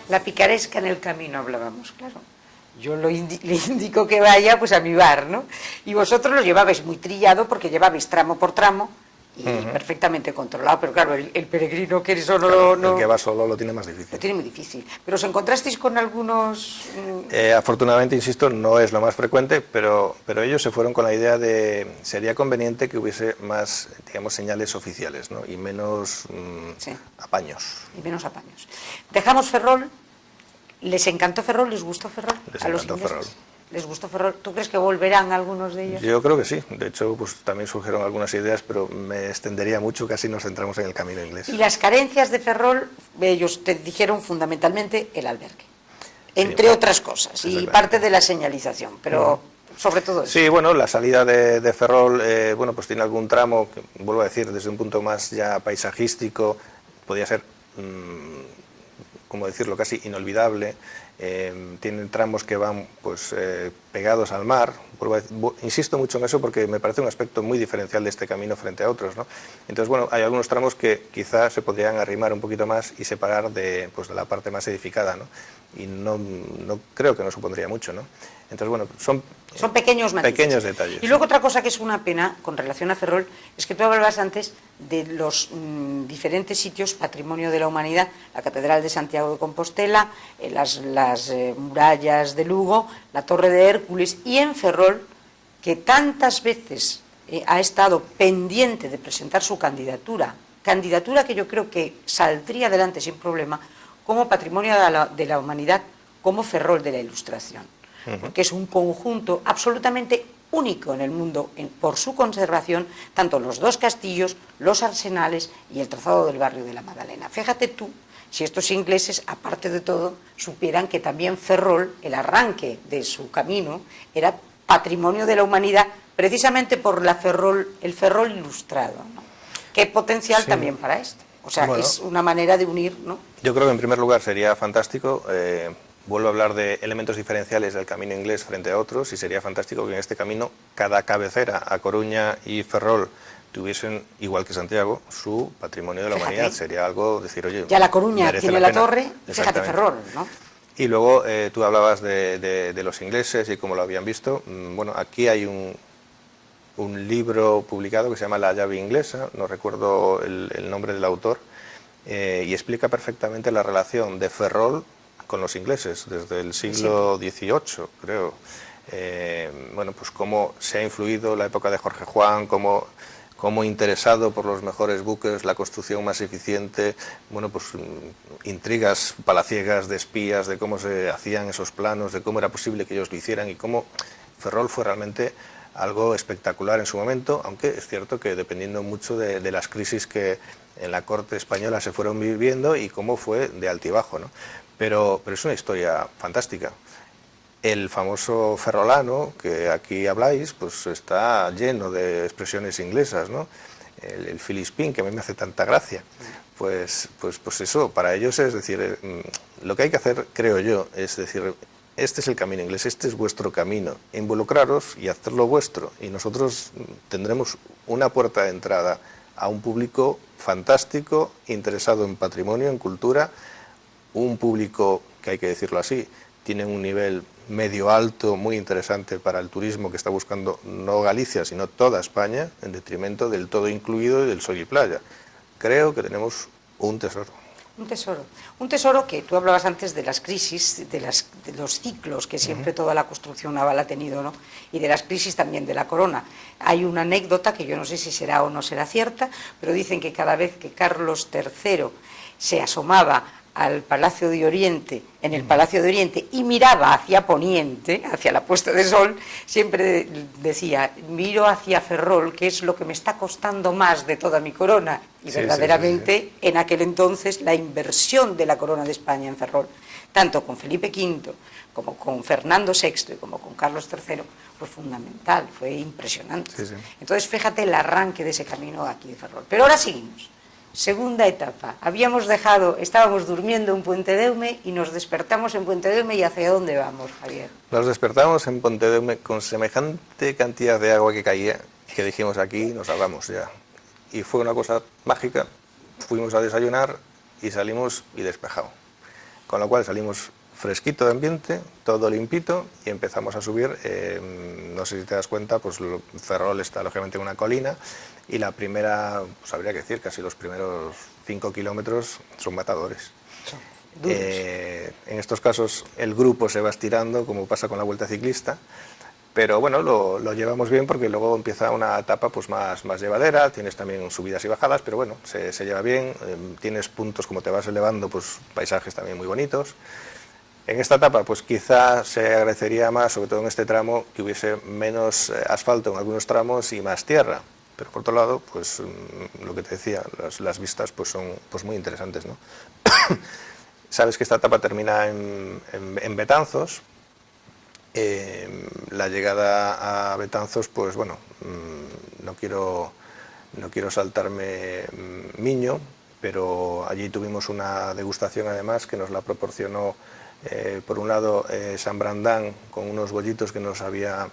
La picaresca en el camino hablábamos, claro. Yo le indico que vaya pues a mi bar, ¿no? Y vosotros lo llevabais muy trillado porque llevabais tramo por tramo y perfectamente controlado, pero claro, el peregrino que eso Claro, no... el que va solo lo tiene más difícil. Lo tiene muy difícil. ¿Pero os encontrasteis con algunos...? Afortunadamente, insisto, no es lo más frecuente, pero ellos se fueron con la idea de sería conveniente que hubiese más, digamos, señales oficiales, ¿no? Y menos apaños. Y menos apaños. Dejamos Ferrol. ¿Les encantó Ferrol? ¿Les gustó Ferrol? Les a los encantó ingleses. Ferrol. ¿Les gustó Ferrol? ¿Tú crees que volverán algunos de ellos? Yo creo que sí. De hecho, pues también surgieron algunas ideas, pero me extendería mucho, casi nos centramos en el camino inglés. Y las carencias de Ferrol, ellos te dijeron fundamentalmente el albergue, entre otras cosas, y parte de la señalización, pero sobre todo eso. Sí, bueno, la salida de Ferrol, bueno, pues tiene algún tramo, que, vuelvo a decir, desde un punto más ya paisajístico, podría ser, como decirlo, casi inolvidable. Tienen tramos que van pues pegados al mar. Insisto mucho en eso porque me parece un aspecto muy diferencial de este camino frente a otros, ¿no? Entonces, bueno, hay algunos tramos que quizás se podrían arrimar un poquito más y separar de la parte más edificada, ¿no? Y no creo que no supondría mucho, ¿no? Entonces, bueno, son pequeños matices. Pequeños detalles. Y luego otra cosa que es una pena con relación a Ferrol es que tú hablabas antes de los diferentes sitios patrimonio de la humanidad, la Catedral de Santiago de Compostela, las murallas de Lugo, la Torre de Hércules, y en Ferrol, que tantas veces ha estado pendiente de presentar su candidatura que yo creo que saldría adelante sin problema como patrimonio de la humanidad, como Ferrol de la Ilustración, porque es un conjunto absolutamente único en el mundo por su conservación, tanto los dos castillos, los arsenales y el trazado del barrio de la Magdalena. Fíjate tú, si estos ingleses, aparte de todo, supieran que también Ferrol, el arranque de su camino, era patrimonio de la humanidad, precisamente por el Ferrol ilustrado, ¿no? Qué potencial también para esto. O sea, bueno, es una manera de unir, ¿no? Yo creo que en primer lugar sería fantástico. Vuelvo a hablar de elementos diferenciales del camino inglés frente a otros, y sería fantástico que en este camino cada cabecera, A Coruña y Ferrol, tuviesen, igual que Santiago, su patrimonio de la humanidad. Sería algo, decir, oye... Ya La Coruña tiene la torre, fíjate Ferrol, ¿no? Y luego tú hablabas de los ingleses y cómo lo habían visto. Bueno, aquí hay un libro publicado que se llama La llave inglesa, no recuerdo el nombre del autor, y explica perfectamente la relación de Ferrol con los ingleses desde el siglo XVIII, creo. Bueno, pues cómo se ha influido la época de Jorge Juan, cómo interesado por los mejores buques, la construcción más eficiente, bueno, pues intrigas palaciegas de espías, de cómo se hacían esos planos, de cómo era posible que ellos lo hicieran, y cómo Ferrol fue realmente algo espectacular en su momento, aunque es cierto que dependiendo mucho de las crisis que en la corte española se fueron viviendo y cómo fue de altibajo, ¿no? Pero es una historia fantástica. El famoso ferrolano, que aquí habláis, pues está lleno de expresiones inglesas, ¿no? El filispín, que a mí me hace tanta gracia. Pues eso, para ellos es decir, lo que hay que hacer, creo yo, es decir, este es el camino inglés, este es vuestro camino, involucraros y hacerlo vuestro, y nosotros tendremos una puerta de entrada a un público fantástico, interesado en patrimonio, en cultura, un público que, hay que decirlo así, tiene un nivel medio alto muy interesante para el turismo que está buscando no Galicia, sino toda España, en detrimento del todo incluido y del sol y playa. Creo que tenemos un tesoro. Un tesoro que tú hablabas antes de las crisis, de los ciclos que siempre toda la construcción naval ha tenido, ¿no? Y de las crisis también de la corona. Hay una anécdota que yo no sé si será o no será cierta, pero dicen que cada vez que Carlos III se asomaba al Palacio de Oriente, en el Palacio de Oriente, y miraba hacia Poniente, hacia la puesta de sol, siempre decía, miro hacia Ferrol, que es lo que me está costando más de toda mi corona. Y verdaderamente, en aquel entonces, la inversión de la corona de España en Ferrol, tanto con Felipe V, como con Fernando VI y como con Carlos III, fue fundamental, fue impresionante. Entonces, fíjate el arranque de ese camino aquí de Ferrol. Pero ahora seguimos. Segunda etapa. Estábamos durmiendo en Puentedeume y nos despertamos en Puentedeume. ¿Y hacia dónde vamos, Javier? Nos despertamos en Puentedeume con semejante cantidad de agua que caía que dijimos, aquí nos ahogamos ya. Y fue una cosa mágica. Fuimos a desayunar y salimos y despejado. con lo cual salimos fresquito de ambiente, todo limpito, y empezamos a subir. No sé si te das cuenta, pues Ferrol está lógicamente en una colina, y la primera, pues habría que decir, casi los primeros 5 kilómetros son matadores. En estos casos el grupo se va estirando, como pasa con la Vuelta Ciclista, pero bueno, lo llevamos bien porque luego empieza una etapa pues más llevadera, tienes también subidas y bajadas, pero bueno, se lleva bien, tienes puntos, como te vas elevando, pues paisajes también muy bonitos. En esta etapa pues quizá se agradecería más, sobre todo en este tramo, que hubiese menos asfalto en algunos tramos y más tierra, pero por otro lado, pues lo que te decía, las vistas pues son pues muy interesantes, ¿no? Sabes que esta etapa termina en Betanzos. La llegada a Betanzos, pues bueno, no quiero saltarme Miño, pero allí tuvimos una degustación además que nos la proporcionó, por un lado, San Brandán, con unos bollitos que nos había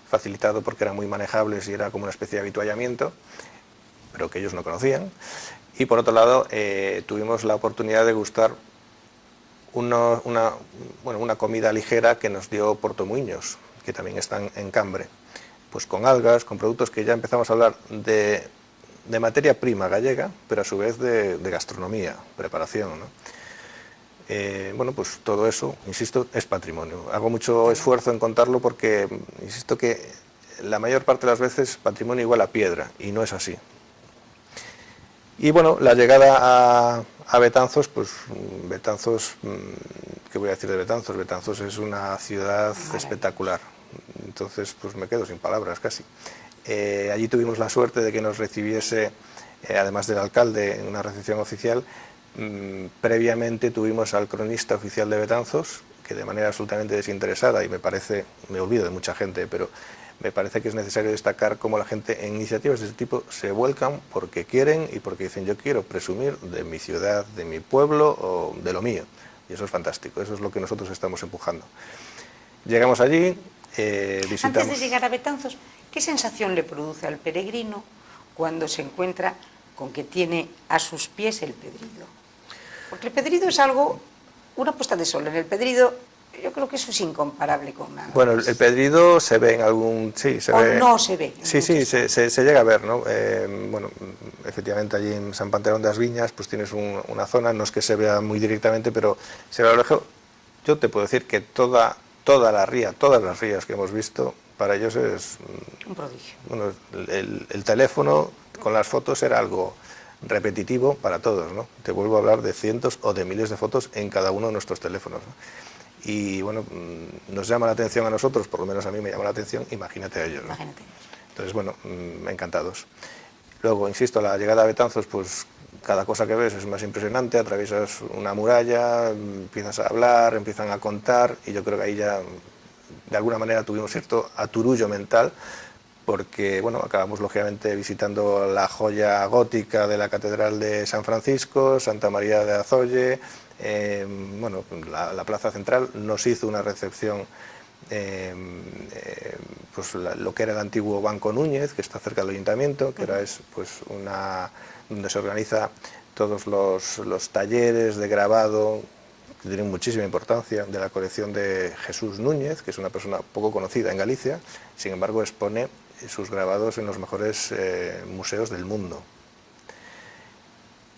facilitado porque eran muy manejables y era como una especie de habituallamiento, pero que ellos no conocían. Y por otro lado, tuvimos la oportunidad de gustar una comida ligera que nos dio Portomuiños, que también están en Cambre, pues con algas, con productos que ya empezamos a hablar de materia prima gallega, pero a su vez de gastronomía, preparación, ¿no? Bueno, pues todo eso, insisto, es patrimonio. Hago mucho esfuerzo en contarlo porque, insisto que la mayor parte de las veces patrimonio igual a piedra, y no es así. Y bueno, la llegada a Betanzos, pues Betanzos, ¿qué voy a decir de Betanzos? Betanzos es una ciudad espectacular, entonces pues me quedo sin palabras casi. Allí tuvimos la suerte de que nos recibiese, además del alcalde, en una recepción oficial. Previamente tuvimos al cronista oficial de Betanzos, que de manera absolutamente desinteresada, y me olvido de mucha gente, pero me parece que es necesario destacar cómo la gente en iniciativas de este tipo se vuelcan porque quieren y porque dicen: yo quiero presumir de mi ciudad, de mi pueblo o de lo mío. Y eso es fantástico, eso es lo que nosotros estamos empujando. Llegamos allí, visitamos... Antes de llegar a Betanzos, ¿qué sensación le produce al peregrino cuando se encuentra con que tiene a sus pies el Pedrido? Porque el Pedrido es algo, una puesta de sol en el Pedrido. Yo creo que eso es incomparable con nada. Bueno, el Pedrido se ve en algún... Sí, se ve. No se ve. Sí, se llega a ver, ¿no? Bueno, efectivamente allí en San Panterón de las Viñas pues tienes una zona, no es que se vea muy directamente, pero se ve a lo lejos. Yo te puedo decir que todas las rías que hemos visto, para ellos es... un prodigio. Bueno, el teléfono con las fotos era algo repetitivo para todos, ¿no? Te vuelvo a hablar de cientos o de miles de fotos en cada uno de nuestros teléfonos, ¿no? Y bueno, nos llama la atención a nosotros, por lo menos a mí me llama la atención, imagínate a ellos, ¿no? Imagínate. Entonces, bueno, encantados. Luego, insisto, la llegada a Betanzos, pues cada cosa que ves es más impresionante, atraviesas una muralla, empiezas a hablar, empiezan a contar, y yo creo que ahí ya, de alguna manera, tuvimos cierto aturullo mental, porque, bueno, acabamos lógicamente visitando la joya gótica de la Catedral de San Francisco, Santa María de Azolle. Bueno, la plaza central nos hizo una recepción, pues lo que era el antiguo Banco Núñez, que está cerca del ayuntamiento, que ahora es pues donde se organiza todos los talleres de grabado que tienen muchísima importancia, de la colección de Jesús Núñez, que es una persona poco conocida en Galicia, sin embargo expone sus grabados en los mejores museos del mundo.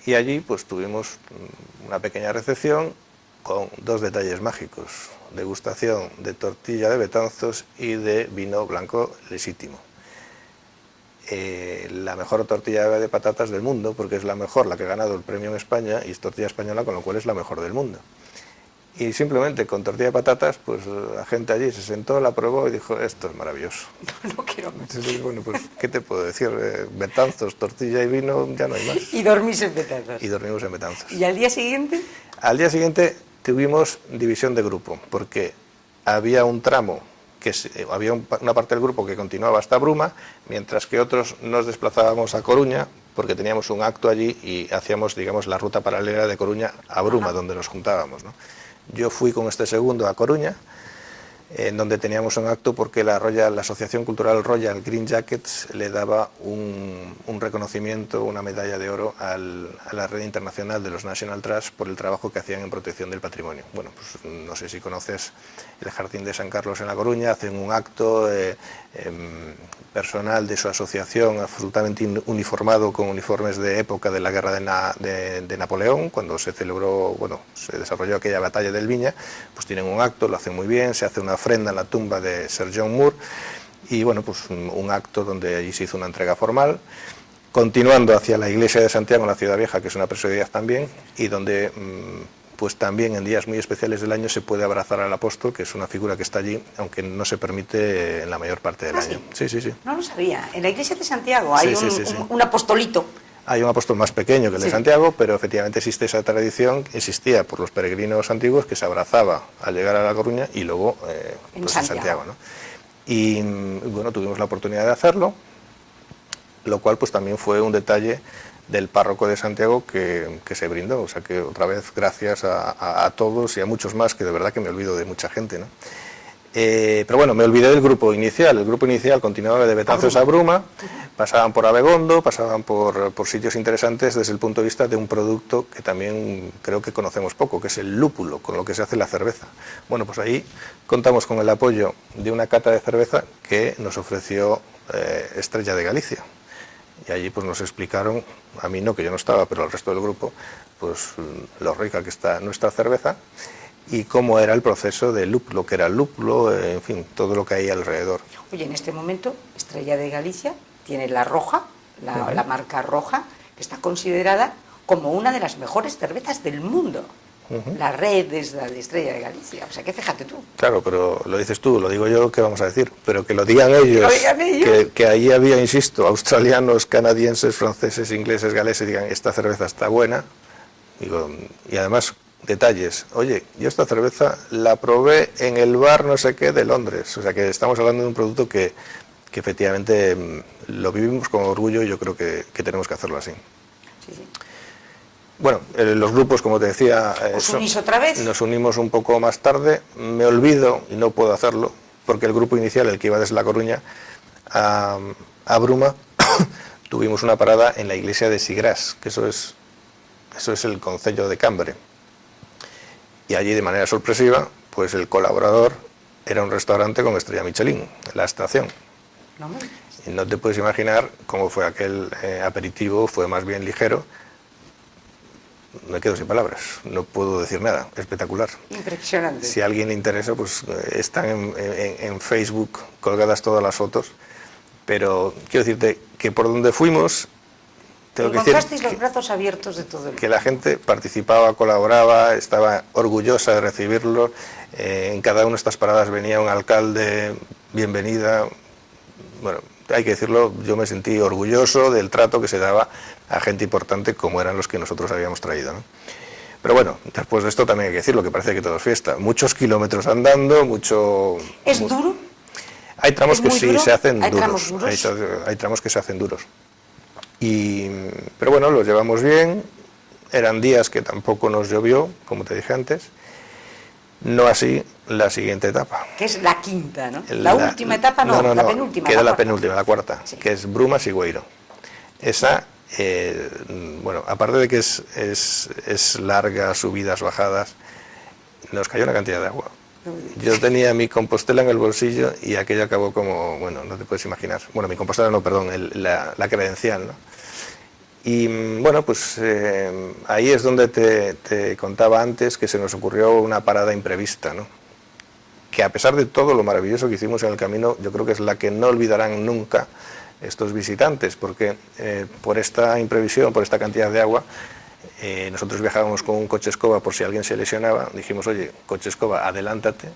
Y allí pues tuvimos una pequeña recepción con dos detalles mágicos: degustación de tortilla de Betanzos y de vino blanco legítimo. La mejor tortilla de patatas del mundo, porque es la mejor, la que ha ganado el premio en España, y es tortilla española, con lo cual es la mejor del mundo. Y simplemente con tortilla de patatas, pues la gente allí se sentó, la probó y dijo: esto es maravilloso. No quiero más. Entonces, bueno, pues, ¿qué te puedo decir? Betanzos, tortilla y vino, ya no hay más. Y dormís en Betanzos. Y dormimos en Betanzos. ¿Y al día siguiente? Al día siguiente tuvimos división de grupo, porque había un tramo, había una parte del grupo que continuaba hasta Bruma, mientras que otros nos desplazábamos a Coruña, porque teníamos un acto allí y hacíamos, digamos, la ruta paralela de Coruña a Bruma, donde nos juntábamos, ¿no? Yo fui con este segundo a Coruña, en donde teníamos un acto porque la Asociación Cultural Royal Green Jackets le daba un reconocimiento, una medalla de oro a la red internacional de los National Trust por el trabajo que hacían en protección del patrimonio. Bueno, pues no sé si conoces el Jardín de San Carlos en La Coruña, hacen un acto personal de su asociación absolutamente uniformado con uniformes de época de la guerra de Napoleón, cuando se celebró, bueno, se desarrolló aquella batalla del Viña, pues tienen un acto, lo hacen muy bien, se hace una ofrenda en la tumba de Sir John Moore y bueno, pues un acto donde allí se hizo una entrega formal, continuando hacia la iglesia de Santiago en la Ciudad Vieja, que es una personalidad también, y donde pues también en días muy especiales del año se puede abrazar al apóstol, que es una figura que está allí, aunque no se permite en la mayor parte del año. Sí. Sí. No lo sabía. En la iglesia de Santiago hay un apostolito. Hay un apóstol más pequeño que el de Santiago, pero efectivamente existe esa tradición, existía por los peregrinos antiguos, que se abrazaba al llegar a La Coruña y luego en Santiago, ¿no? Y bueno, tuvimos la oportunidad de hacerlo, lo cual pues también fue un detalle del párroco de Santiago que se brindó, o sea que otra vez gracias a todos y a muchos más, que de verdad que me olvido de mucha gente, ¿no? Pero bueno, me olvidé del grupo inicial. El grupo inicial continuaba de Betanzos a Bruma, pasaban por Abegondo, pasaban por sitios interesantes desde el punto de vista de un producto que también creo que conocemos poco, que es el lúpulo, con lo que se hace la cerveza. Bueno, pues ahí contamos con el apoyo de una cata de cerveza que nos ofreció Estrella de Galicia. Y allí pues nos explicaron, a mí no, que yo no estaba, pero al resto del grupo, pues lo rica que está nuestra cerveza y cómo era el proceso de lúpulo, que era el lúpulo, en fin, todo lo que hay alrededor. Oye, en este momento, Estrella de Galicia tiene la roja, la marca roja, que está considerada como una de las mejores cervezas del mundo. La red es la de Estrella de Galicia, o sea que fíjate tú. Claro, pero lo dices tú, lo digo yo, ¿qué vamos a decir? Pero que lo digan ellos, que ahí había, insisto, australianos, canadienses, franceses, ingleses, galeses, digan, esta cerveza está buena, digo, y además, detalles, oye, yo esta cerveza la probé en el bar no sé qué de Londres, o sea que estamos hablando de un producto que efectivamente lo vivimos con orgullo y yo creo que tenemos que hacerlo así. Sí. Bueno, los grupos, como te decía, ¿Os unís otra vez? Nos unimos un poco más tarde. Me olvido, y no puedo hacerlo, porque el grupo inicial, el que iba desde La Coruña a Bruma, tuvimos una parada en la iglesia de Sigrás, que eso es el concello de Cambre. Y allí, de manera sorpresiva, pues el colaborador era un restaurante con estrella Michelin, La Estación. Y no te puedes imaginar cómo fue aquel aperitivo, fue más bien ligero. Me quedo sin palabras, no puedo decir nada, espectacular. Impresionante. Si a alguien le interesa, pues están en Facebook colgadas todas las fotos, pero quiero decirte que por donde fuimos, tengo que decir encontrasteis los brazos abiertos de todo el mundo. Que la gente participaba, colaboraba, estaba orgullosa de recibirlo, en cada una de estas paradas venía un alcalde, bienvenida, bueno, hay que decirlo, yo me sentí orgulloso del trato que se daba a gente importante como eran los que nosotros habíamos traído, ¿no? Pero bueno, después de esto también hay que decirlo, que parece que todo es fiesta. Muchos kilómetros andando, mucho... ¿Es duro? Hay tramos que sí duro? se hacen ¿Hay duros. Tramos duros? Hay tramos que se hacen duros. Pero bueno, los llevamos bien. Eran días que tampoco nos llovió, como te dije antes. No así la siguiente etapa. Que es la quinta, ¿no? La última etapa no, la penúltima. Queda la penúltima, la cuarta, sí. Que es Bruma-Sigüeiro. Esa, bueno, aparte de que es larga, subidas, bajadas, nos cayó una cantidad de agua. Yo tenía mi Compostela en el bolsillo y aquello acabó como, bueno, no te puedes imaginar. Bueno, mi Compostela no, perdón, la credencial, ¿no? Y bueno, pues ahí es donde te contaba antes que se nos ocurrió una parada imprevista, ¿no? Que a pesar de todo lo maravilloso que hicimos en el camino, yo creo que es la que no olvidarán nunca estos visitantes, porque por esta imprevisión, por esta cantidad de agua, nosotros viajábamos con un coche escoba por si alguien se lesionaba, dijimos, oye, coche escoba, adelántate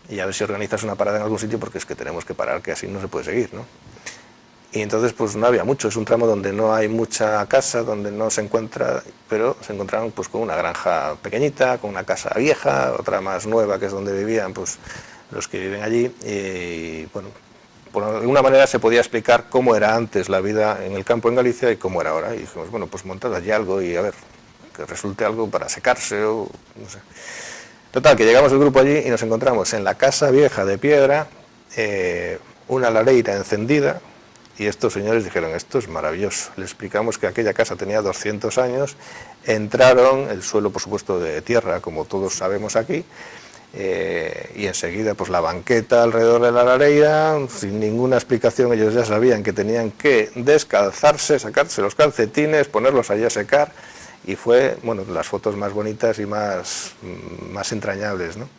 y a ver si organizas una parada en algún sitio, porque es que tenemos que parar, que así no se puede seguir, ¿no? Y entonces pues no había mucho, es un tramo donde no hay mucha casa, donde no se encuentra, pero se encontraron pues con una granja pequeñita, con una casa vieja, otra más nueva, que es donde vivían pues los que viven allí, y bueno, por alguna manera se podía explicar cómo era antes la vida en el campo en Galicia y cómo era ahora, y dijimos, bueno, pues montad allí algo y a ver, que resulte algo para secarse o no sé. Total, que llegamos el grupo allí y nos encontramos en la casa vieja de piedra, una lareira encendida, y estos señores dijeron, esto es maravilloso. Les explicamos que aquella casa tenía 200 años, entraron, el suelo por supuesto de tierra, como todos sabemos aquí, y enseguida pues la banqueta alrededor de la lareira, sin ninguna explicación, ellos ya sabían que tenían que descalzarse, sacarse los calcetines, ponerlos allí a secar, y fue, bueno, las fotos más bonitas y más entrañables, ¿no?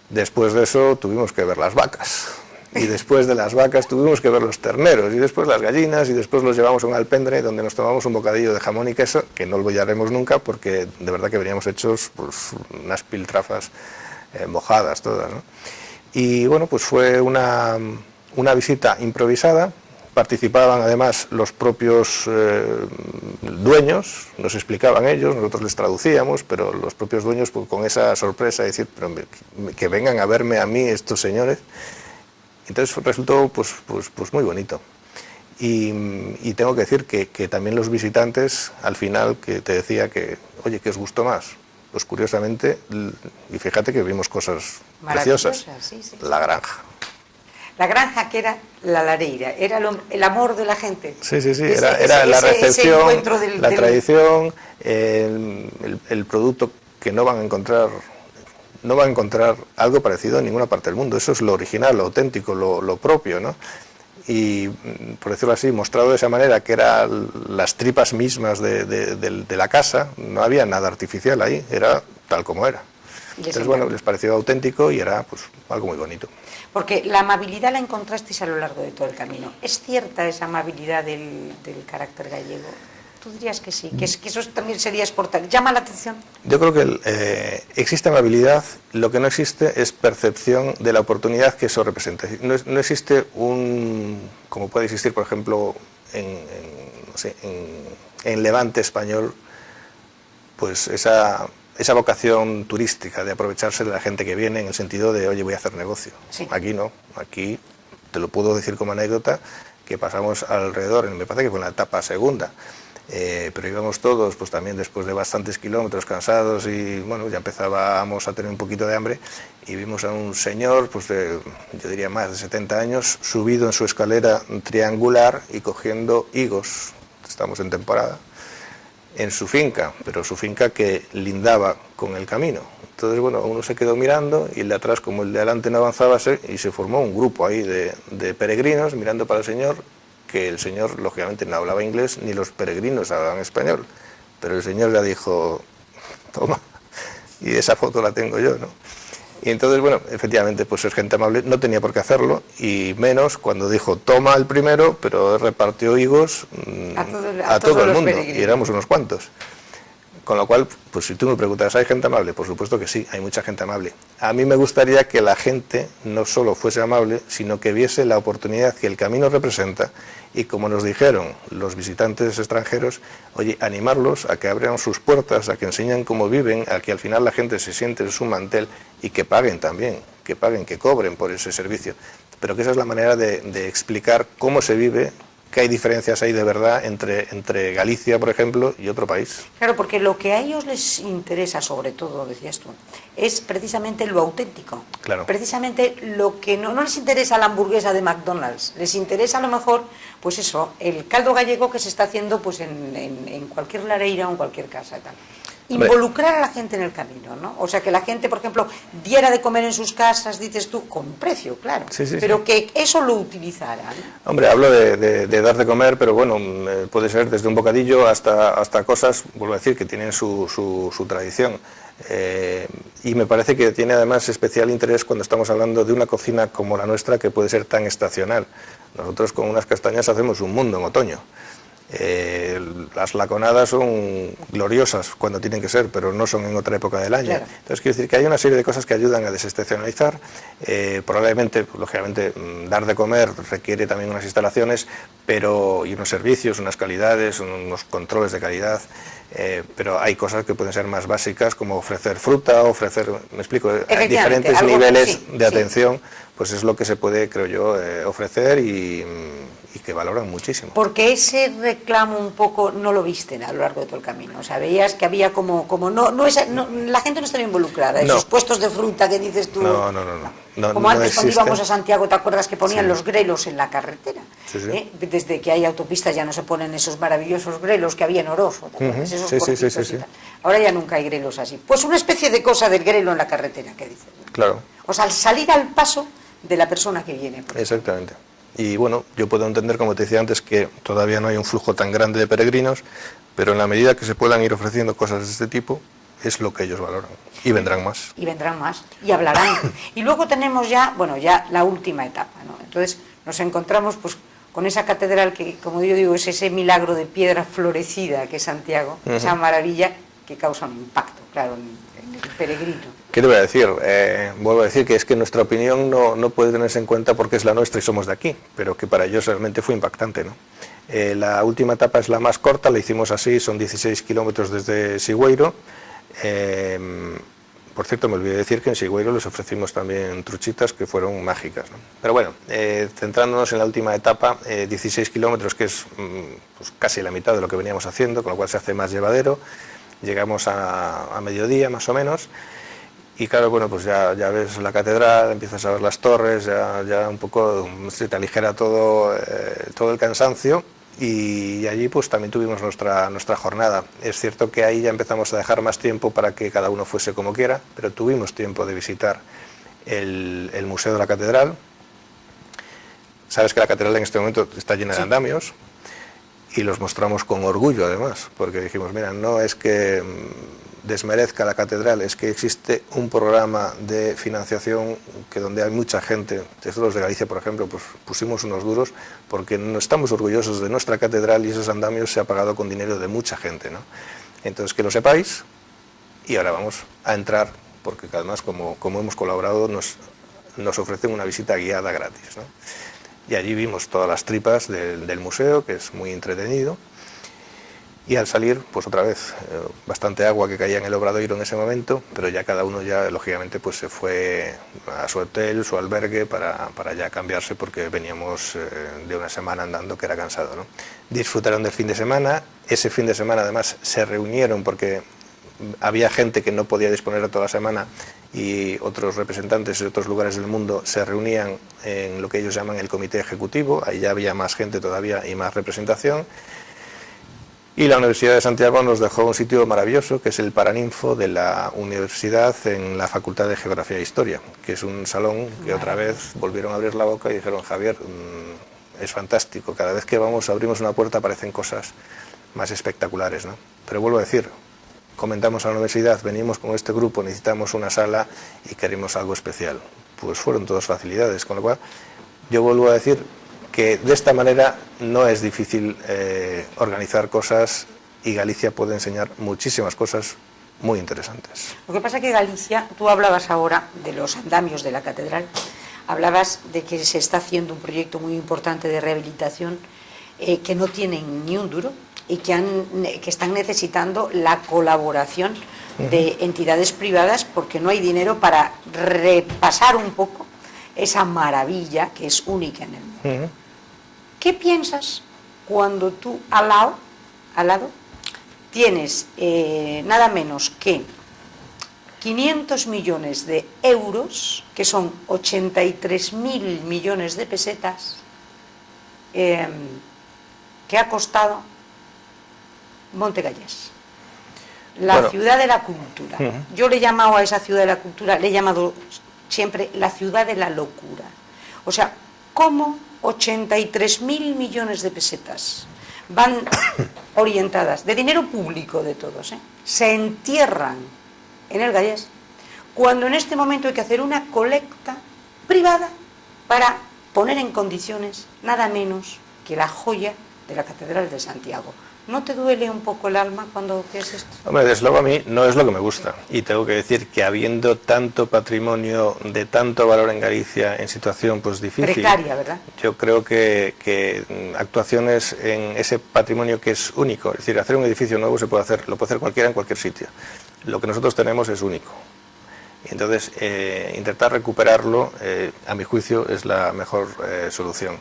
Después de eso tuvimos que ver las vacas, y después de las vacas tuvimos que ver los terneros, y después las gallinas, y después los llevamos a un alpendre donde nos tomamos un bocadillo de jamón y queso, que no olvidaremos nunca porque de verdad que veníamos hechos pues, unas piltrafas mojadas todas, ¿no? Y bueno, pues fue una visita improvisada. Participaban además los propios dueños, nos explicaban ellos, nosotros les traducíamos, pero los propios dueños pues, con esa sorpresa de decir, pero que vengan a verme a mí estos señores. Entonces resultó pues muy bonito. Y tengo que decir que también los visitantes, al final, que te decía que, oye, ¿qué os gustó más? Pues curiosamente, y fíjate que vimos cosas preciosas, sí, sí. La granja. La granja, que era la lareira, era el amor de la gente. Sí, era la recepción, la tradición, el producto que no van a encontrar algo parecido en ninguna parte del mundo. Eso es lo original, lo auténtico, lo propio, ¿no? Y, por decirlo así, mostrado de esa manera, que eran las tripas mismas de la casa, no había nada artificial ahí, era tal como era. Entonces, bueno, les pareció auténtico y era pues algo muy bonito. Porque la amabilidad la encontrasteis a lo largo de todo el camino. ¿Es cierta esa amabilidad del carácter gallego? ¿Tú dirías que sí? ¿Que eso también sería exportar? ¿Llama la atención? Yo creo que existe amabilidad, lo que no existe es percepción de la oportunidad que eso representa. No existe como puede existir, por ejemplo, en Levante español, pues esa vocación turística de aprovecharse de la gente que viene en el sentido de, oye, voy a hacer negocio. Sí. Aquí no, aquí te lo puedo decir como anécdota, que pasamos alrededor, me parece que fue en la etapa segunda, pero íbamos todos, pues también después de bastantes kilómetros cansados y bueno, ya empezábamos a tener un poquito de hambre y vimos a un señor, pues yo diría más de 70 años, subido en su escalera triangular y cogiendo higos, estamos en temporada, en su finca, pero su finca que lindaba con el camino. Entonces, bueno, uno se quedó mirando y el de atrás, como el de adelante no avanzaba, y se formó un grupo ahí de peregrinos mirando para el señor, que el señor, lógicamente, no hablaba inglés, ni los peregrinos hablaban español. Pero el señor ya dijo, toma, y esa foto la tengo yo, ¿no? Y entonces, bueno, efectivamente, pues es gente amable, no tenía por qué hacerlo, y menos cuando dijo, toma el primero, pero repartió higos a todo el mundo, y éramos unos cuantos. Con lo cual, pues si tú me preguntas, ¿hay gente amable? Por supuesto que sí, hay mucha gente amable. A mí me gustaría que la gente no solo fuese amable, sino que viese la oportunidad que el camino representa y, como nos dijeron los visitantes extranjeros, oye, animarlos a que abran sus puertas, a que enseñen cómo viven, a que al final la gente se siente en su mantel y que paguen también, que cobren por ese servicio. Pero que esa es la manera de explicar cómo se vive, que hay diferencias ahí de verdad entre Galicia, por ejemplo, y otro país. Claro, porque lo que a ellos les interesa, sobre todo, decías tú, es precisamente lo auténtico. Claro. Precisamente lo que no les interesa la hamburguesa de McDonald's, les interesa a lo mejor, pues eso, el caldo gallego que se está haciendo pues en cualquier lareira o en cualquier casa y tal. Involucrar a la gente en el camino, ¿no? O sea, que la gente, por ejemplo, diera de comer en sus casas, dices tú, con precio, claro, sí, pero sí, que eso lo utilizara, ¿no? Hombre, hablo de dar de comer, pero bueno, puede ser desde un bocadillo hasta cosas, vuelvo a decir, que tienen su tradición. Y me parece que tiene además especial interés cuando estamos hablando de una cocina como la nuestra, que puede ser tan estacional. Nosotros con unas castañas hacemos un mundo en otoño. Las laconadas son gloriosas cuando tienen que ser, pero no son en otra época del año. Claro. Entonces quiero decir que hay una serie de cosas que ayudan a desestacionalizar. Probablemente, lógicamente, dar de comer requiere también unas instalaciones, y unos servicios, unas calidades, unos controles de calidad. Pero hay cosas que pueden ser más básicas, como ofrecer fruta, me explico, diferentes niveles de atención. pues es lo que se puede, creo yo, ofrecer y que valoran muchísimo. Porque ese reclamo un poco no lo viste a lo largo de todo el camino, o sea, veías que había como la gente no estaba involucrada, esos puestos de fruta que dices tú. No, como antes cuando íbamos a Santiago, ¿te acuerdas que ponían los grelos en la carretera? Sí. Desde que hay autopistas ya no se ponen esos maravillosos grelos que había en Oroso, ¿te acuerdas? Esos cortitos y tal. Ahora ya nunca hay grelos así. Pues una especie de cosa del grelo en la carretera, que dices. Claro. O sea, al salir al paso de la persona que viene. Exactamente. Y bueno, yo puedo entender, como te decía antes, que todavía no hay un flujo tan grande de peregrinos, pero en la medida que se puedan ir ofreciendo cosas de este tipo, es lo que ellos valoran. Y vendrán más. Y vendrán más, y hablarán. Y luego tenemos ya la última etapa, ¿no? Entonces nos encontramos pues con esa catedral que, como yo digo, es ese milagro de piedra florecida que es Santiago, esa maravilla que causa un impacto, claro, en el peregrino. ¿Qué te voy a decir? Vuelvo a decir que es que nuestra opinión no puede tenerse en cuenta porque es la nuestra y somos de aquí, pero que para ellos realmente fue impactante, ¿no? La última etapa es la más corta, la hicimos así, son 16 kilómetros desde Sigüeiro. Por cierto, me olvidé decir que en Sigüeiro les ofrecimos también truchitas que fueron mágicas, ¿no? Pero bueno, centrándonos en la última etapa, 16 kilómetros, que es pues casi la mitad de lo que veníamos haciendo, con lo cual se hace más llevadero. Llegamos a mediodía más o menos. Y claro, bueno, pues ya ves la catedral, empiezas a ver las torres, ya un poco se te aligera todo el cansancio y allí pues también tuvimos nuestra jornada. Es cierto que ahí ya empezamos a dejar más tiempo para que cada uno fuese como quiera, pero tuvimos tiempo de visitar el Museo de la Catedral. Sabes que la catedral en este momento está llena de andamios y los mostramos con orgullo además, porque dijimos, mira, no es que desmerezca la catedral, es que existe un programa de financiación que donde hay mucha gente. Nosotros de Galicia, por ejemplo, pues pusimos unos duros porque no estamos orgullosos de nuestra catedral y esos andamios se ha pagado con dinero de mucha gente, ¿no? Entonces, que lo sepáis, y ahora vamos a entrar, porque además como hemos colaborado nos ofrecen una visita guiada gratis, ¿no? Y allí vimos todas las tripas del museo, que es muy entretenido. Y al salir, pues otra vez, bastante agua que caía en el Obradoiro en ese momento, pero ya cada uno ya, lógicamente, pues se fue a su hotel, su albergue, para ya cambiarse, porque veníamos de una semana andando que era cansado, ¿no? Disfrutaron del fin de semana, ese fin de semana además se reunieron porque había gente que no podía disponer de toda la semana y otros representantes de otros lugares del mundo se reunían en lo que ellos llaman el comité ejecutivo, ahí ya había más gente todavía y más representación. Y la Universidad de Santiago nos dejó un sitio maravilloso, que es el Paraninfo de la universidad en la Facultad de Geografía e Historia, que es un salón que otra vez volvieron a abrir la boca y dijeron, Javier, es fantástico, cada vez que abrimos una puerta aparecen cosas más espectaculares, ¿no? Pero vuelvo a decir, comentamos a la universidad, venimos con este grupo, necesitamos una sala y queremos algo especial. Pues fueron todas facilidades, con lo cual yo vuelvo a decir que de esta manera no es difícil organizar cosas y Galicia puede enseñar muchísimas cosas muy interesantes. Lo que pasa es que Galicia, tú hablabas ahora de los andamios de la catedral, hablabas de que se está haciendo un proyecto muy importante de rehabilitación que no tienen ni un duro y que están necesitando la colaboración de entidades privadas porque no hay dinero para repasar un poco esa maravilla que es única en el mundo. ¿Qué piensas cuando tú al lado tienes nada menos que 500 millones de euros, que son 83.000 millones de pesetas, que ha costado Montegallés, la ciudad de la cultura? Yo le he llamado a esa ciudad de la cultura, le he llamado siempre la ciudad de la locura. O sea, ¿cómo 83.000 millones de pesetas van orientadas, de dinero público de todos, se entierran en el Gallés, cuando en este momento hay que hacer una colecta privada para poner en condiciones nada menos que la joya de la Catedral de Santiago? ¿No te duele un poco el alma cuando ves esto? Hombre, desde luego a mí no es lo que me gusta. Y tengo que decir que habiendo tanto patrimonio de tanto valor en Galicia en situación pues difícil... Precaria, ¿verdad? Yo creo que actuaciones en ese patrimonio que es único, es decir, hacer un edificio nuevo lo puede hacer cualquiera en cualquier sitio. Lo que nosotros tenemos es único. Y entonces, intentar recuperarlo, a mi juicio, es la mejor solución.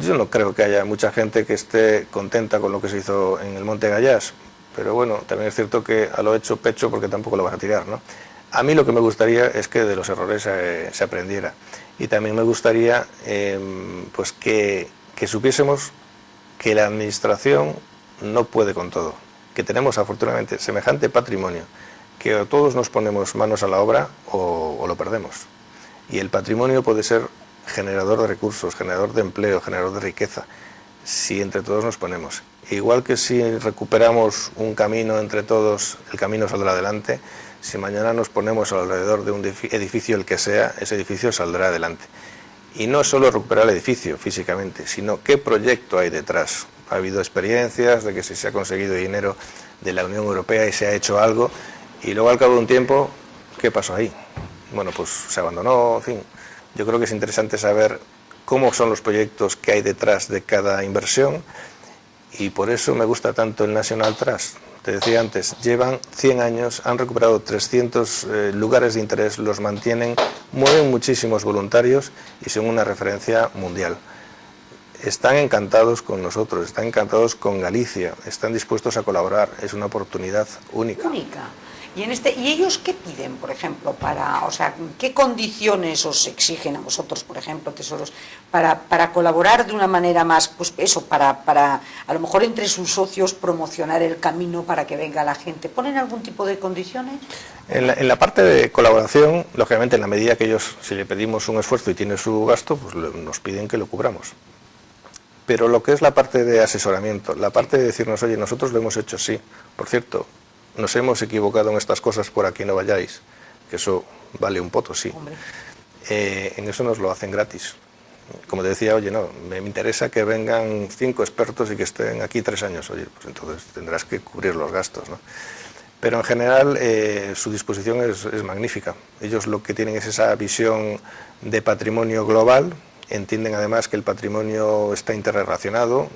Yo no creo que haya mucha gente que esté contenta con lo que se hizo en el Monte Gallás, pero bueno, también es cierto que a lo hecho pecho, porque tampoco lo vas a tirar, ¿no? A mí lo que me gustaría es que de los errores se aprendiera, y también me gustaría pues que supiésemos que la administración no puede con todo, que tenemos afortunadamente semejante patrimonio, que o todos nos ponemos manos a la obra o lo perdemos. Y el patrimonio puede ser generador de recursos, generador de empleo, generador de riqueza, si entre todos nos ponemos. Igual que si recuperamos un camino entre todos, el camino saldrá adelante. Si mañana nos ponemos alrededor de un edificio, el que sea, ese edificio saldrá adelante. Y no solo recuperar el edificio físicamente, sino qué proyecto hay detrás. Ha habido experiencias de que si se ha conseguido dinero de la Unión Europea y se ha hecho algo, y luego al cabo de un tiempo, ¿qué pasó ahí? Bueno, pues se abandonó, en fin. Yo creo que es interesante saber cómo son los proyectos que hay detrás de cada inversión, y por eso me gusta tanto el National Trust. Te decía antes, llevan 100 años, han recuperado 300 lugares de interés, los mantienen, mueven muchísimos voluntarios y son una referencia mundial. Están encantados con nosotros, están encantados con Galicia, están dispuestos a colaborar, es una oportunidad única. ¿Y ellos qué piden, por ejemplo, o sea, qué condiciones os exigen a vosotros, por ejemplo, tesoros, para colaborar de una manera más, pues eso, para a lo mejor entre sus socios promocionar el camino para que venga la gente? ¿Ponen algún tipo de condiciones? En la parte de colaboración, lógicamente, en la medida que ellos, si le pedimos un esfuerzo y tiene su gasto, pues nos piden que lo cubramos. Pero lo que es la parte de asesoramiento, la parte de decirnos, oye, nosotros lo hemos hecho así, por cierto, nos hemos equivocado en estas cosas, por aquí no vayáis, que eso vale un poto, sí. En eso nos lo hacen gratis. Como te decía, oye, no, me interesa que vengan 5 expertos y que estén aquí 3 años. Oye, pues entonces tendrás que cubrir los gastos, ¿no? Pero en general su disposición es magnífica. Ellos lo que tienen es esa visión de patrimonio global. Entienden además que el patrimonio está interrelacionado.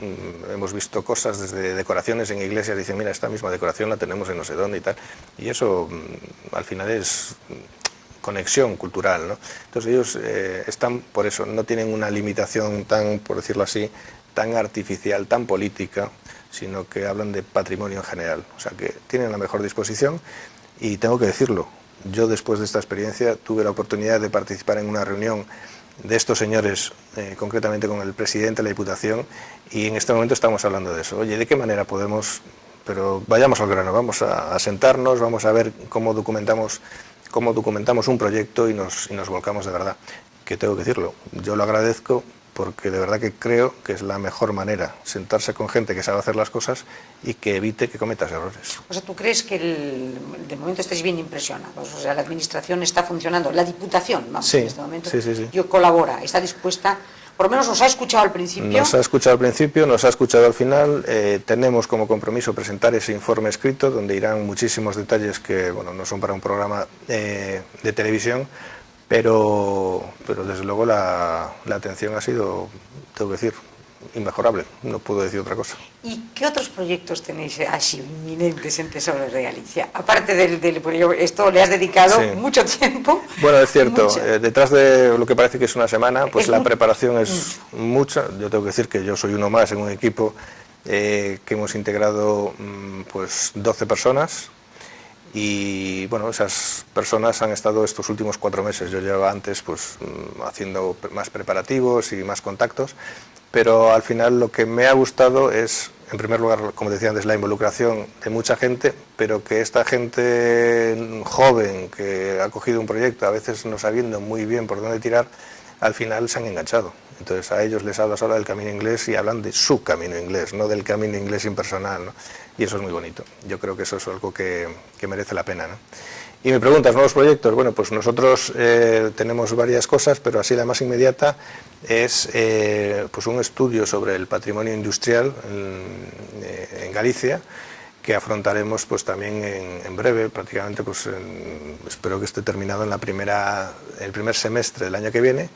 Hemos visto cosas desde decoraciones en iglesias, dicen, mira, esta misma decoración la tenemos en no sé dónde y tal. Y eso al final es conexión cultural, ¿no? Entonces ellos están, por eso, no tienen una limitación tan, por decirlo así, tan artificial, tan política, sino que hablan de patrimonio en general. O sea que tienen la mejor disposición, y tengo que decirlo, yo después de esta experiencia tuve la oportunidad de participar en una reunión de estos señores, concretamente con el presidente de la Diputación, y en este momento estamos hablando de eso. Oye, ¿de qué manera podemos? Pero vayamos al grano, vamos a sentarnos, vamos a ver cómo documentamos un proyecto y nos volcamos de verdad. Que tengo que decirlo, yo lo agradezco porque de verdad que creo que es la mejor manera, sentarse con gente que sabe hacer las cosas y que evite que cometas errores. O sea, ¿tú crees que de momento estáis bien impresionados? O sea, la administración está funcionando, la Diputación, vamos, sí, en este momento, sí. Colabora, está dispuesta, por lo menos nos ha escuchado al principio. Nos ha escuchado al principio, nos ha escuchado al final. Tenemos como compromiso presentar ese informe escrito, donde irán muchísimos detalles que, bueno, no son para un programa de televisión, pero desde luego la atención ha sido, tengo que decir, inmejorable, no puedo decir otra cosa. ¿Y qué otros proyectos tenéis así inminentes en Tesoros de Galicia? Aparte esto le has dedicado mucho tiempo. Bueno, es cierto, detrás de lo que parece que es una semana, pues la preparación es mucha. Yo tengo que decir que yo soy uno más en un equipo que hemos integrado pues 12 personas. Y bueno, esas personas han estado estos últimos 4 meses. Yo llevaba antes pues haciendo más preparativos y más contactos, pero al final lo que me ha gustado es, en primer lugar, como decía antes, la involucración de mucha gente, pero que esta gente joven que ha cogido un proyecto, a veces no sabiendo muy bien por dónde tirar, al final se han enganchado. Entonces a ellos les hablas ahora del camino inglés y hablan de su camino inglés, no del camino inglés impersonal, ¿no? Y eso es muy bonito. Yo creo que eso es algo que merece la pena, ¿no? Y me preguntas, ¿nuevos proyectos? Bueno, pues nosotros tenemos varias cosas, pero así la más inmediata es pues un estudio sobre el patrimonio industrial en Galicia, que afrontaremos pues también en breve, prácticamente pues espero que esté terminado en el primer semestre del año que viene,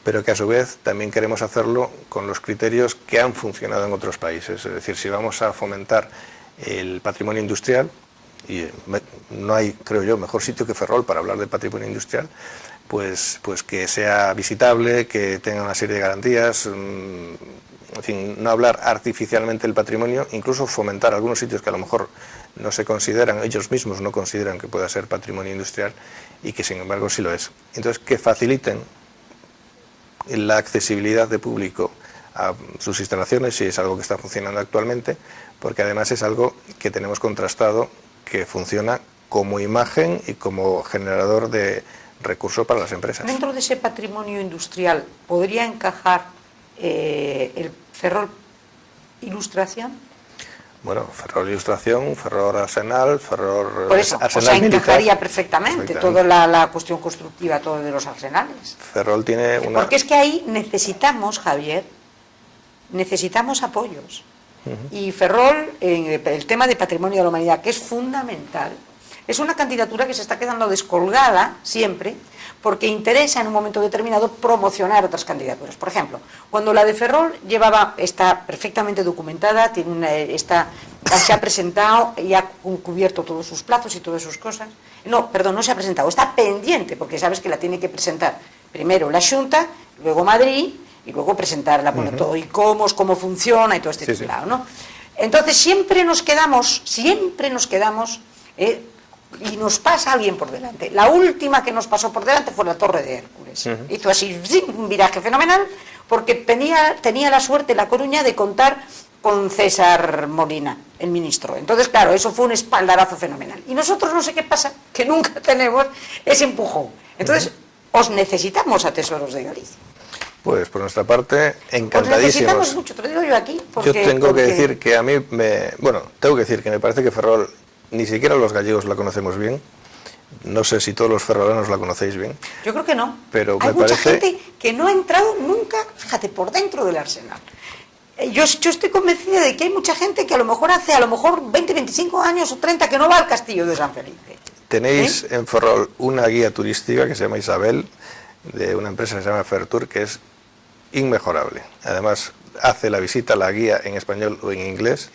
pero que a su vez también queremos hacerlo con los criterios que han funcionado en otros países. Es decir, si vamos a fomentar el patrimonio industrial, no hay, creo yo, mejor sitio que Ferrol para hablar de patrimonio industrial, pues que sea visitable, que tenga una serie de garantías, en fin, no hablar artificialmente del patrimonio, incluso fomentar algunos sitios que a lo mejor no se consideran, ellos mismos no consideran que pueda ser patrimonio industrial y que sin embargo sí lo es. Entonces, que faciliten la accesibilidad de público a sus instalaciones, si es algo que está funcionando actualmente, porque además es algo que tenemos contrastado, que funciona como imagen y como generador de recursos para las empresas. Dentro de ese patrimonio industrial, ¿podría encajar el Ferrol Ilustración? Bueno, Ferrol Ilustración, Ferrol Arsenal, Ferrol Por eso, Arsenal militar, encajaría perfectamente toda la cuestión constructiva, todo de los arsenales. Ferrol tiene una... Porque es que ahí necesitamos, Javier, necesitamos apoyos. Y Ferrol, el tema de patrimonio de la humanidad, que es fundamental, es una candidatura que se está quedando descolgada siempre, porque interesa en un momento determinado promocionar otras candidaturas. Por ejemplo, cuando la de Ferrol está perfectamente documentada, se ha presentado y ha cubierto todos sus plazos y todas sus cosas. No, perdón, no se ha presentado, está pendiente, porque sabes que la tiene que presentar primero la Xunta, luego Madrid, y luego presentarla, bueno, todo y cómo funciona y todo este tipo, ¿no? Entonces siempre nos quedamos, y nos pasa alguien por delante. La última que nos pasó por delante fue la Torre de Hércules. Hizo así un viraje fenomenal, porque tenía la suerte La Coruña de contar con César Molina, el ministro. Entonces, claro, eso fue un espaldarazo fenomenal. Y nosotros no sé qué pasa, que nunca tenemos ese empujón. Entonces, os necesitamos a Tesoros de Galicia. Pues por nuestra parte, encantadísimos. Os necesitamos mucho, te lo digo yo aquí. Yo tengo que decir que a mí tengo que decir que me parece que Ferrol, ni siquiera los gallegos la conocemos bien. No sé si todos los ferrolanos la conocéis bien. Yo creo que no. Pero hay me mucha parece... gente que no ha entrado nunca, fíjate, por dentro del Arsenal. Yo estoy convencida de que hay mucha gente que a lo mejor hace 20, 25 años o 30 que no va al castillo de San Felipe. Tenéis en Ferrol una guía turística que se llama Isabel, de una empresa que se llama Fertour, que es inmejorable. Además, hace la visita, la guía en español o en inglés.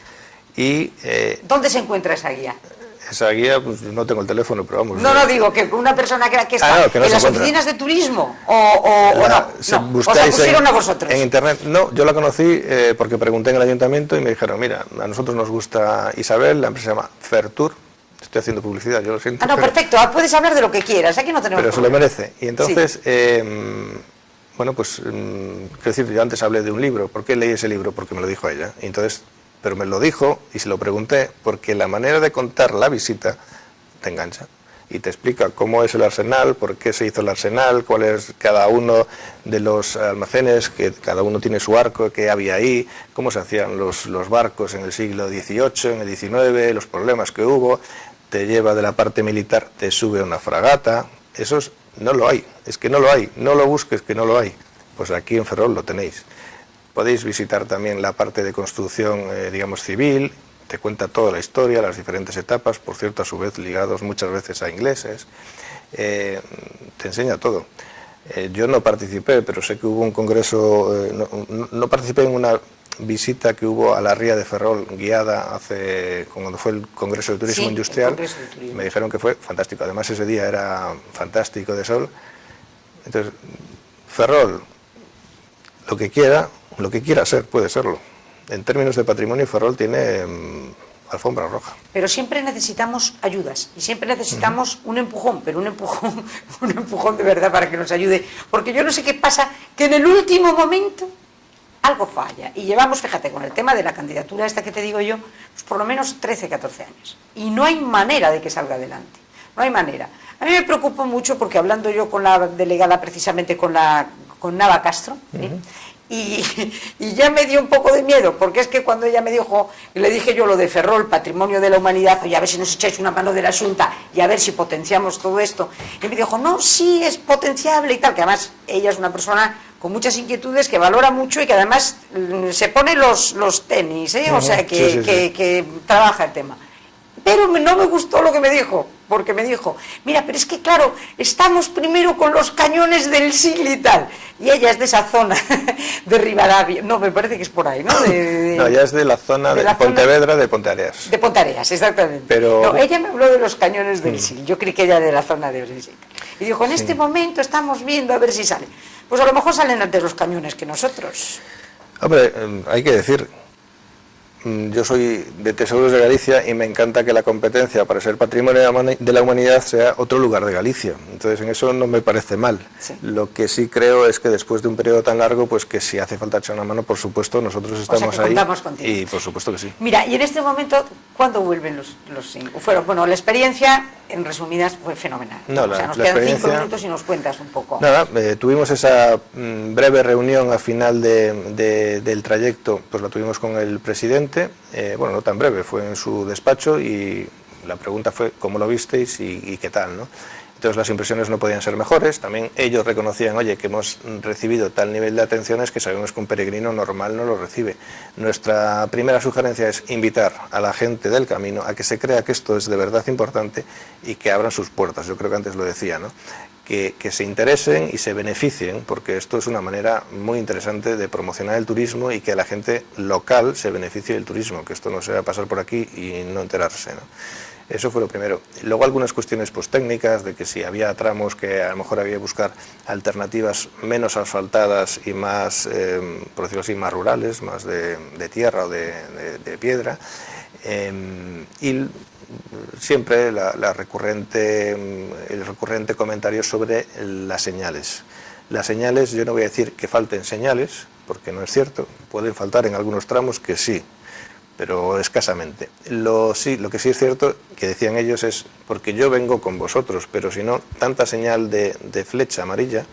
Y ¿dónde se encuentra esa guía? Esa guía, pues no tengo el teléfono, pero vamos. No, digo que una persona que está que no en las encuentra. oficinas de turismo o no, os la pusieron a vosotros. En internet, no, yo la conocí porque pregunté en el ayuntamiento y me dijeron, mira, a nosotros nos gusta Isabel, la empresa se llama Fertour. Estoy haciendo publicidad, yo lo siento. Perfecto, puedes hablar de lo que quieras, aquí no tenemos pero problema. Se lo merece. Y entonces, bueno, pues, quiero decir, yo antes hablé de un libro. ¿Por qué leí ese libro? Porque me lo dijo ella. Y entonces, pero me lo dijo y se lo pregunté porque la manera de contar la visita te engancha y te explica cómo es el arsenal, por qué se hizo el arsenal, cuál es cada uno de los almacenes, que cada uno tiene su arco, qué había ahí, cómo se hacían los barcos en el siglo XVIII, en el XIX, los problemas que hubo. Te lleva de la parte militar, te sube a una fragata. Eso no lo hay, es que no lo hay, no lo busques, que no lo hay. Pues aquí en Ferrol lo tenéis. Podéis visitar también la parte de construcción, digamos, civil. Te cuenta toda la historia, las diferentes etapas, por cierto, a su vez ligados muchas veces a ingleses. Te enseña todo. Yo no participé, pero sé que hubo un congreso, no participé en una visita que hubo a la ría de Ferrol guiada cuando fue el Congreso de Turismo Industrial. Me dijeron que fue fantástico. Además, ese día era fantástico de sol. Entonces, Ferrol, lo que quiera ser, puede serlo. En términos de patrimonio, Ferrol tiene alfombra roja. Pero siempre necesitamos ayudas y siempre necesitamos un empujón, pero un empujón de verdad para que nos ayude. Porque yo no sé qué pasa, que en el último momento algo falla. Y llevamos, fíjate, con el tema de la candidatura esta que te digo yo, pues por lo menos 13, 14 años. Y no hay manera de que salga adelante. No hay manera. A mí me preocupa mucho porque hablando yo con la delegada precisamente con Nava Castro, y ya me dio un poco de miedo, porque es que cuando ella me dijo, y le dije yo lo de Ferrol, patrimonio de la humanidad, oye, a ver si nos echáis una mano de la Xunta y a ver si potenciamos todo esto, y me dijo, no, sí, es potenciable y tal, que además ella es una persona con muchas inquietudes, que valora mucho y que además se pone los tenis, o sea, que trabaja el tema. pero no me gustó lo que me dijo, porque me dijo, mira, pero es que claro, estamos primero con los cañones del Sil y tal, y ella es de esa zona de Rivadavia, no, me parece que es por ahí, ¿no? No, ella es de la zona de Pontevedra, de Ponteareas. De Ponteareas, exactamente. Pero... No, ella me habló de los cañones del Sil, yo creí que ella era de la zona de Sil. Y dijo, en este momento estamos viendo a ver si sale. Pues a lo mejor salen antes los cañones que nosotros. Hombre, hay que decir, yo soy de Tesoros de Galicia y me encanta que la competencia para ser patrimonio de la humanidad sea otro lugar de Galicia. Entonces en eso no me parece mal. Sí. Lo que sí creo es que después de un periodo tan largo, pues que si hace falta echar una mano, por supuesto, nosotros estamos ahí. Y por supuesto que sí. Mira, y en este momento, ¿cuándo vuelven los bueno, la experiencia, en resumidas, fue fenomenal. No, o sea, nos quedan 5 minutos y nos cuentas un poco. Nada, tuvimos esa breve reunión al final del trayecto, pues la tuvimos con el presidente. Bueno, no tan breve, fue en su despacho y la pregunta fue ¿cómo lo visteis y qué tal, ¿no? Entonces las impresiones no podían ser mejores, también ellos reconocían, oye, que hemos recibido tal nivel de atenciones que sabemos que un peregrino normal no lo recibe. Nuestra primera sugerencia es invitar a la gente del camino a que se crea que esto es de verdad importante y que abran sus puertas, yo creo que antes lo decía, ¿no? Que se interesen y se beneficien, porque esto es una manera muy interesante de promocionar el turismo y que la gente local se beneficie del turismo, que esto no sea pasar por aquí y no enterarse, ¿no? Eso fue lo primero. Luego algunas cuestiones pues técnicas, de que si había tramos que a lo mejor había que buscar alternativas menos asfaltadas y más, por decirlo así, más rurales, más de tierra o de piedra, y siempre el recurrente comentario sobre las señales. Las señales, yo no voy a decir que falten señales, porque no es cierto, pueden faltar en algunos tramos que sí, pero escasamente. Lo que sí es cierto, que decían ellos, es porque yo vengo con vosotros, pero si no, tanta señal de flecha amarilla,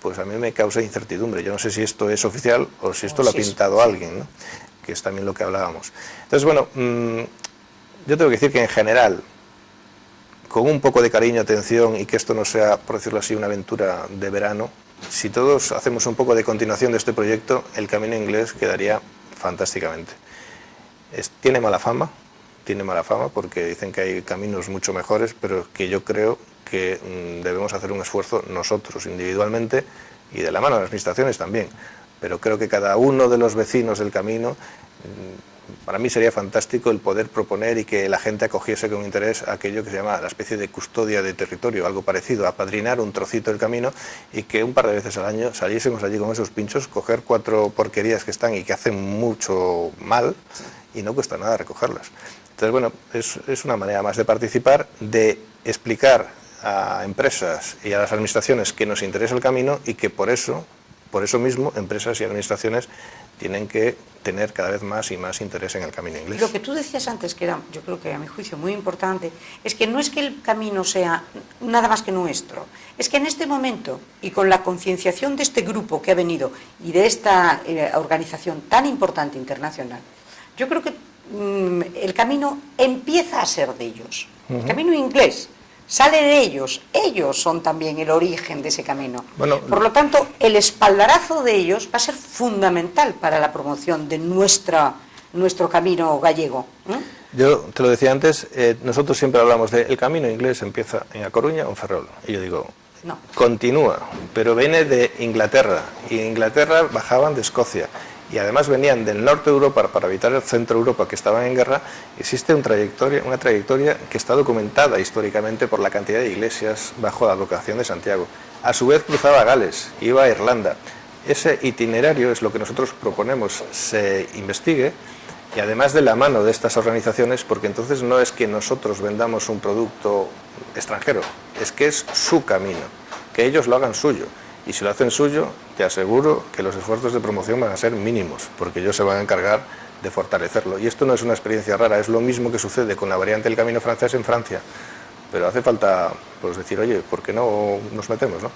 pues a mí me causa incertidumbre. Yo no sé si esto es oficial o si esto lo ha pintado alguien, ¿no? Que es también lo que hablábamos. Entonces, bueno, yo tengo que decir que en general, con un poco de cariño, atención y que esto no sea, por decirlo así, una aventura de verano, si todos hacemos un poco de continuación de este proyecto, el Camino Inglés quedaría fantásticamente. Tiene mala fama porque dicen que hay caminos mucho mejores, pero que yo creo que debemos hacer un esfuerzo nosotros individualmente y de la mano de las administraciones también. Pero creo que cada uno de los vecinos del camino, para mí sería fantástico el poder proponer y que la gente acogiese con interés aquello que se llama la especie de custodia de territorio, algo parecido, apadrinar un trocito del camino y que un par de veces al año saliésemos allí con esos pinchos, coger 4 porquerías que están y que hacen mucho mal y no cuesta nada recogerlas. Entonces, bueno, es una manera más de participar, de explicar a empresas y a las administraciones que nos interesa el camino y que por eso mismo empresas y administraciones tienen que tener cada vez más y más interés en el Camino Inglés. Lo que tú decías antes, que era, yo creo que a mi juicio muy importante, es que no es que el camino sea nada más que nuestro, es que en este momento, y con la concienciación de este grupo que ha venido y de esta organización tan importante internacional, yo creo que el camino empieza a ser de ellos. El Camino Inglés sale de ellos son también el origen de ese camino. Bueno, por lo tanto, el espaldarazo de ellos va a ser fundamental para la promoción de nuestro camino gallego. Yo te lo decía antes, nosotros siempre hablamos de el Camino Inglés empieza en A Coruña o en Ferrol. Y yo digo, no, continúa, pero viene de Inglaterra, y en Inglaterra bajaban de Escocia. Y además venían del norte de Europa para evitar el centro de Europa, que estaban en guerra. Existe una trayectoria que está documentada históricamente por la cantidad de iglesias bajo la advocación de Santiago. A su vez cruzaba Gales, iba a Irlanda. Ese itinerario es lo que nosotros proponemos se investigue, y además de la mano de estas organizaciones, porque entonces no es que nosotros vendamos un producto extranjero, es que es su camino, que ellos lo hagan suyo. Y si lo hacen suyo, te aseguro que los esfuerzos de promoción van a ser mínimos, porque ellos se van a encargar de fortalecerlo. Y esto no es una experiencia rara, es lo mismo que sucede con la variante del Camino francés en Francia. Pero hace falta pues decir, oye, ¿por qué no nos metemos, no?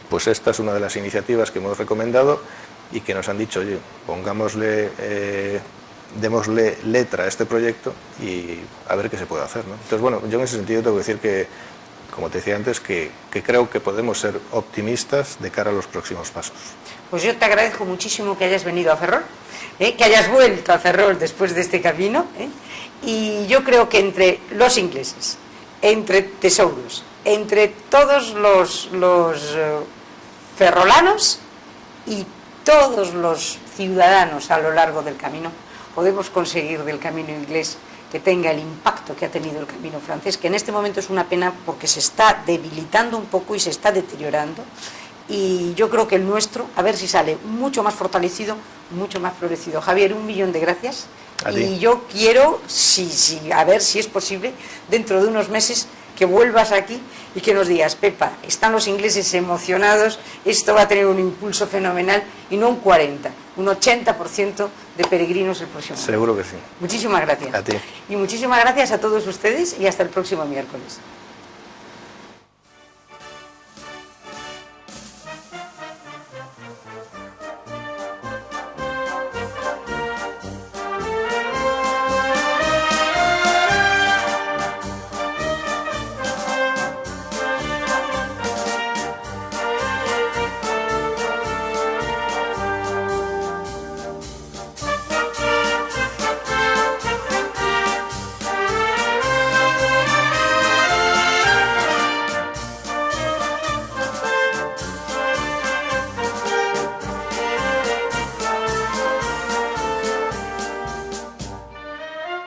Pues esta es una de las iniciativas que hemos recomendado y que nos han dicho, oye, démosle letra a este proyecto y a ver qué se puede hacer, ¿no? Entonces, bueno, yo en ese sentido tengo que decir que como te decía antes, que creo que podemos ser optimistas de cara a los próximos pasos. Pues yo te agradezco muchísimo que hayas venido a Ferrol, que hayas vuelto a Ferrol después de este camino, y yo creo que entre los ingleses, entre tesouros, entre todos los ferrolanos y todos los ciudadanos a lo largo del camino, podemos conseguir del camino inglés que tenga el impacto que ha tenido el camino francés, que en este momento es una pena porque se está debilitando un poco y se está deteriorando, y yo creo que el nuestro, a ver si sale mucho más fortalecido, mucho más florecido. Javier, 1.000.000 de gracias. Y yo quiero, a ver si es posible, dentro de unos meses, que vuelvas aquí y que nos digas, Pepa, están los ingleses emocionados, esto va a tener un impulso fenomenal, y no un 40, un 80% de peregrinos el próximo año. Seguro que sí. Muchísimas gracias. A ti. Y muchísimas gracias a todos ustedes, y hasta el próximo miércoles.